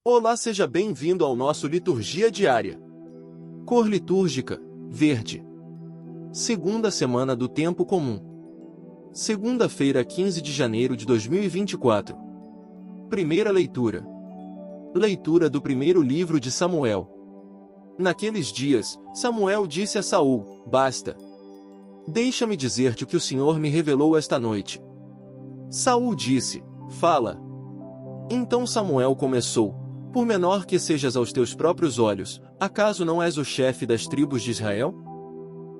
Olá, seja bem-vindo ao nosso Liturgia Diária. Cor litúrgica, verde. Segunda semana do Tempo Comum. Segunda-feira, 15 de janeiro de 2024. Primeira leitura. Leitura do primeiro livro de Samuel. Naqueles dias, Samuel disse a Saul: Basta. Deixa-me dizer-te o que o Senhor me revelou esta noite. Saul disse: Fala. Então Samuel começou: Por menor que sejas aos teus próprios olhos, acaso não és o chefe das tribos de Israel?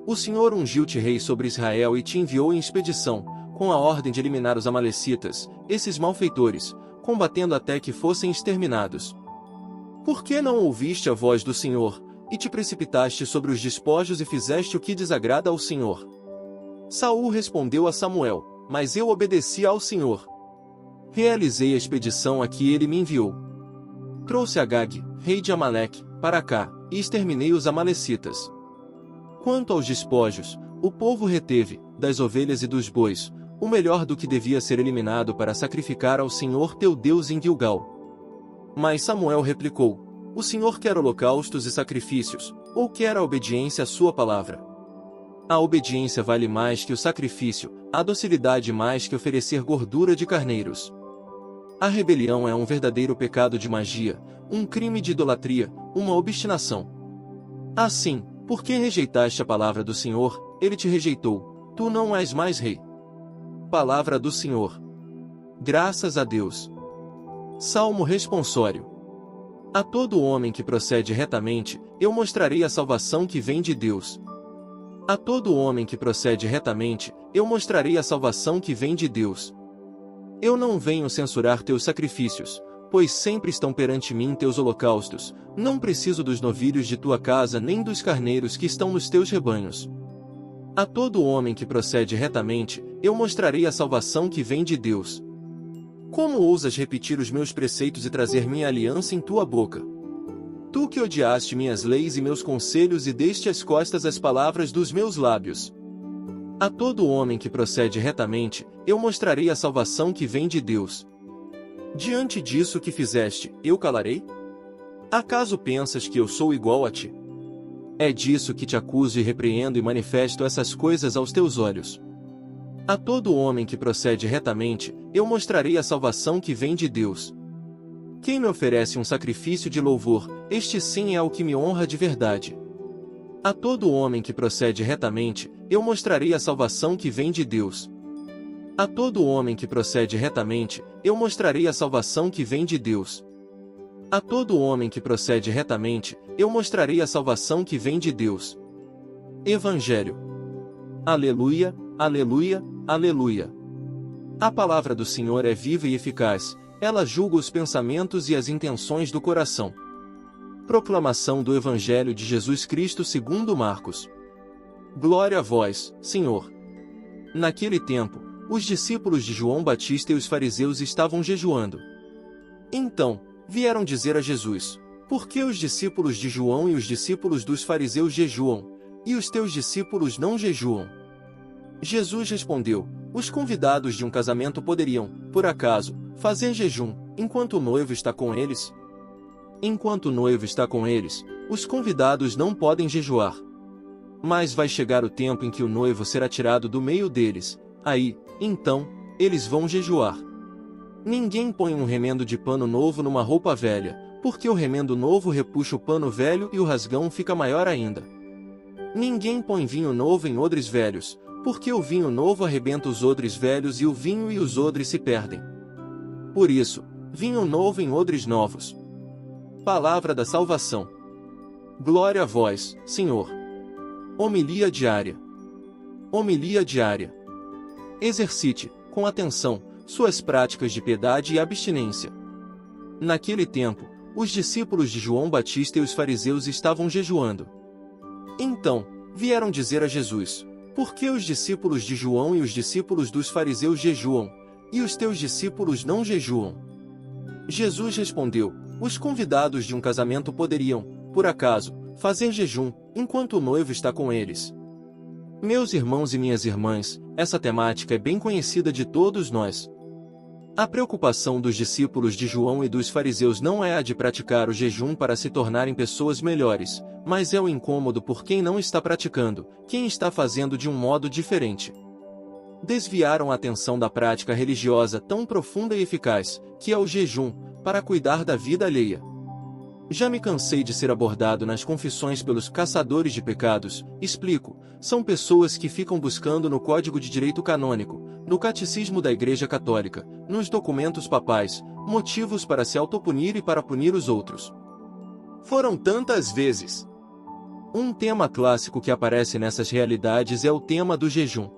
O Senhor ungiu-te rei sobre Israel e te enviou em expedição, com a ordem de eliminar os amalecitas, esses malfeitores, combatendo até que fossem exterminados. Por que não ouviste a voz do Senhor, e te precipitaste sobre os despojos e fizeste o que desagrada ao Senhor? Saul respondeu a Samuel: Mas eu obedeci ao Senhor. Realizei a expedição a que ele me enviou. Trouxe Agag, rei de Amaleque, para cá, e exterminei os amalecitas. Quanto aos despojos, o povo reteve, das ovelhas e dos bois, o melhor do que devia ser eliminado para sacrificar ao Senhor teu Deus em Gilgal. Mas Samuel replicou: O Senhor quer holocaustos e sacrifícios, ou quer a obediência à sua palavra? A obediência vale mais que o sacrifício, a docilidade mais que oferecer gordura de carneiros. A rebelião é um verdadeiro pecado de magia, um crime de idolatria, uma obstinação. Assim, porque rejeitaste a palavra do Senhor, ele te rejeitou, tu não és mais rei. Palavra do Senhor. Graças a Deus. Salmo responsório. A todo homem que procede retamente, eu mostrarei a salvação que vem de Deus. A todo homem que procede retamente, eu mostrarei a salvação que vem de Deus. Eu não venho censurar teus sacrifícios, pois sempre estão perante mim teus holocaustos, não preciso dos novilhos de tua casa nem dos carneiros que estão nos teus rebanhos. A todo homem que procede retamente, eu mostrarei a salvação que vem de Deus. Como ousas repetir os meus preceitos e trazer minha aliança em tua boca? Tu que odiaste minhas leis e meus conselhos e deste às costas as palavras dos meus lábios. A todo homem que procede retamente, eu mostrarei a salvação que vem de Deus. Diante disso que fizeste, eu calarei? Acaso pensas que eu sou igual a ti? É disso que te acuso e repreendo e manifesto essas coisas aos teus olhos. A todo homem que procede retamente, eu mostrarei a salvação que vem de Deus. Quem me oferece um sacrifício de louvor, este sim é o que me honra de verdade. A todo homem que procede retamente, eu mostrarei a salvação que vem de Deus. A todo homem que procede retamente, eu mostrarei a salvação que vem de Deus. A todo homem que procede retamente, eu mostrarei a salvação que vem de Deus. Evangelho. Aleluia, aleluia, aleluia. A palavra do Senhor é viva e eficaz, ela julga os pensamentos e as intenções do coração. Proclamação do Evangelho de Jesus Cristo segundo Marcos. Glória a vós, Senhor. Naquele tempo, os discípulos de João Batista e os fariseus estavam jejuando. Então, vieram dizer a Jesus: Por que os discípulos de João e os discípulos dos fariseus jejuam, e os teus discípulos não jejuam? Jesus respondeu: Os convidados de um casamento poderiam, por acaso, fazer jejum, enquanto o noivo está com eles? Enquanto o noivo está com eles, os convidados não podem jejuar. Mas vai chegar o tempo em que o noivo será tirado do meio deles, aí, então, eles vão jejuar. Ninguém põe um remendo de pano novo numa roupa velha, porque o remendo novo repuxa o pano velho e o rasgão fica maior ainda. Ninguém põe vinho novo em odres velhos, porque o vinho novo arrebenta os odres velhos e o vinho e os odres se perdem. Por isso, vinho novo em odres novos. Palavra da salvação. Glória a vós, Senhor. Homilia diária. Homilia diária. Exercite, com atenção, suas práticas de piedade e abstinência. Naquele tempo, os discípulos de João Batista e os fariseus estavam jejuando. Então, vieram dizer a Jesus: Por que os discípulos de João e os discípulos dos fariseus jejuam, e os teus discípulos não jejuam? Jesus respondeu: Os convidados de um casamento poderiam, por acaso, fazer jejum, enquanto o noivo está com eles. Meus irmãos e minhas irmãs, essa temática é bem conhecida de todos nós. A preocupação dos discípulos de João e dos fariseus não é a de praticar o jejum para se tornarem pessoas melhores, mas é o incômodo por quem não está praticando, quem está fazendo de um modo diferente. Desviaram a atenção da prática religiosa tão profunda e eficaz, que é o jejum, para cuidar da vida alheia. Já me cansei de ser abordado nas confissões pelos caçadores de pecados, explico, são pessoas que ficam buscando no Código de Direito Canônico, no Catecismo da Igreja Católica, nos documentos papais, motivos para se autopunir e para punir os outros. Foram tantas vezes. Um tema clássico que aparece nessas realidades é o tema do jejum.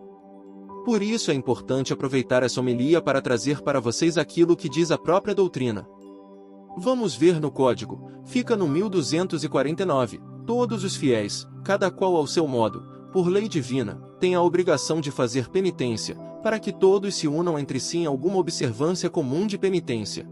Por isso é importante aproveitar essa homilia para trazer para vocês aquilo que diz a própria doutrina. Vamos ver no Código, fica no 1249, todos os fiéis, cada qual ao seu modo, por lei divina, têm a obrigação de fazer penitência, para que todos se unam entre si em alguma observância comum de penitência.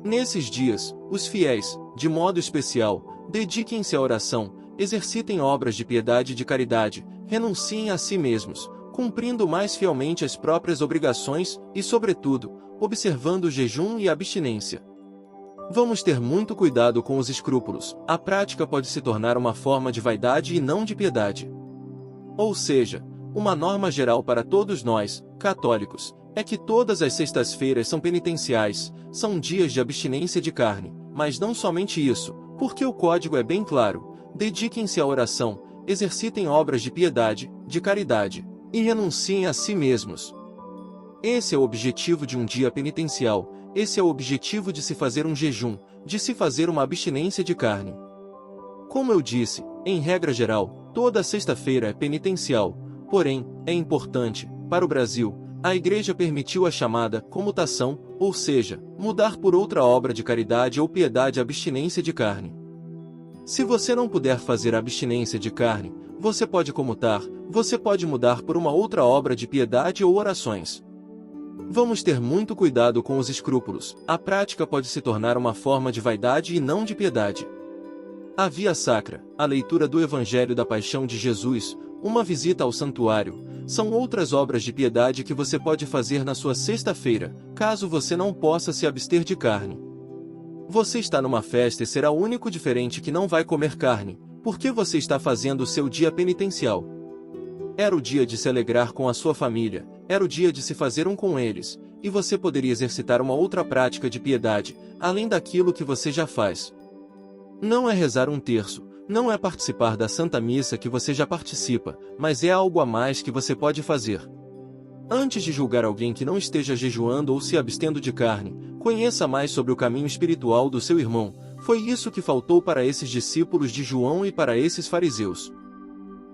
Nesses dias, os fiéis, de modo especial, dediquem-se à oração, exercitem obras de piedade e de caridade, renunciem a si mesmos, cumprindo mais fielmente as próprias obrigações e, sobretudo, observando o jejum e a abstinência. Vamos ter muito cuidado com os escrúpulos, a prática pode se tornar uma forma de vaidade e não de piedade. Ou seja, uma norma geral para todos nós, católicos, é que todas as sextas-feiras são penitenciais, são dias de abstinência de carne, mas não somente isso, porque o código é bem claro, dediquem-se à oração, exercitem obras de piedade, de caridade, e renunciem a si mesmos. Esse é o objetivo de um dia penitencial, esse é o objetivo de se fazer um jejum, de se fazer uma abstinência de carne. Como eu disse, em regra geral, toda sexta-feira é penitencial, porém, é importante, para o Brasil, a Igreja permitiu a chamada comutação, ou seja, mudar por outra obra de caridade ou piedade a abstinência de carne. Se você não puder fazer a abstinência de carne, você pode comutar, você pode mudar por uma outra obra de piedade ou orações. Vamos ter muito cuidado com os escrúpulos, a prática pode se tornar uma forma de vaidade e não de piedade. A via sacra, a leitura do Evangelho da Paixão de Jesus, uma visita ao santuário, são outras obras de piedade que você pode fazer na sua sexta-feira, caso você não possa se abster de carne. Você está numa festa e será o único diferente que não vai comer carne, porque você está fazendo o seu dia penitencial. Era o dia de se alegrar com a sua família, era o dia de se fazer um com eles, e você poderia exercitar uma outra prática de piedade, além daquilo que você já faz. Não é rezar um terço, não é participar da Santa Missa que você já participa, mas é algo a mais que você pode fazer. Antes de julgar alguém que não esteja jejuando ou se abstendo de carne, conheça mais sobre o caminho espiritual do seu irmão. Foi isso que faltou para esses discípulos de João e para esses fariseus.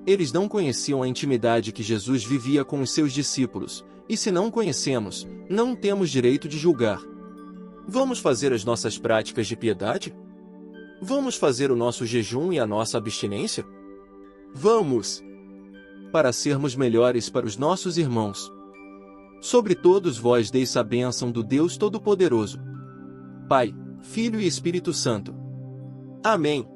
Eles não conheciam a intimidade que Jesus vivia com os seus discípulos, e se não conhecemos, não temos direito de julgar. Vamos fazer as nossas práticas de piedade? Vamos fazer o nosso jejum e a nossa abstinência? Vamos! Para sermos melhores para os nossos irmãos. Sobre todos vós deis a bênção do Deus Todo-Poderoso. Pai, Filho e Espírito Santo. Amém.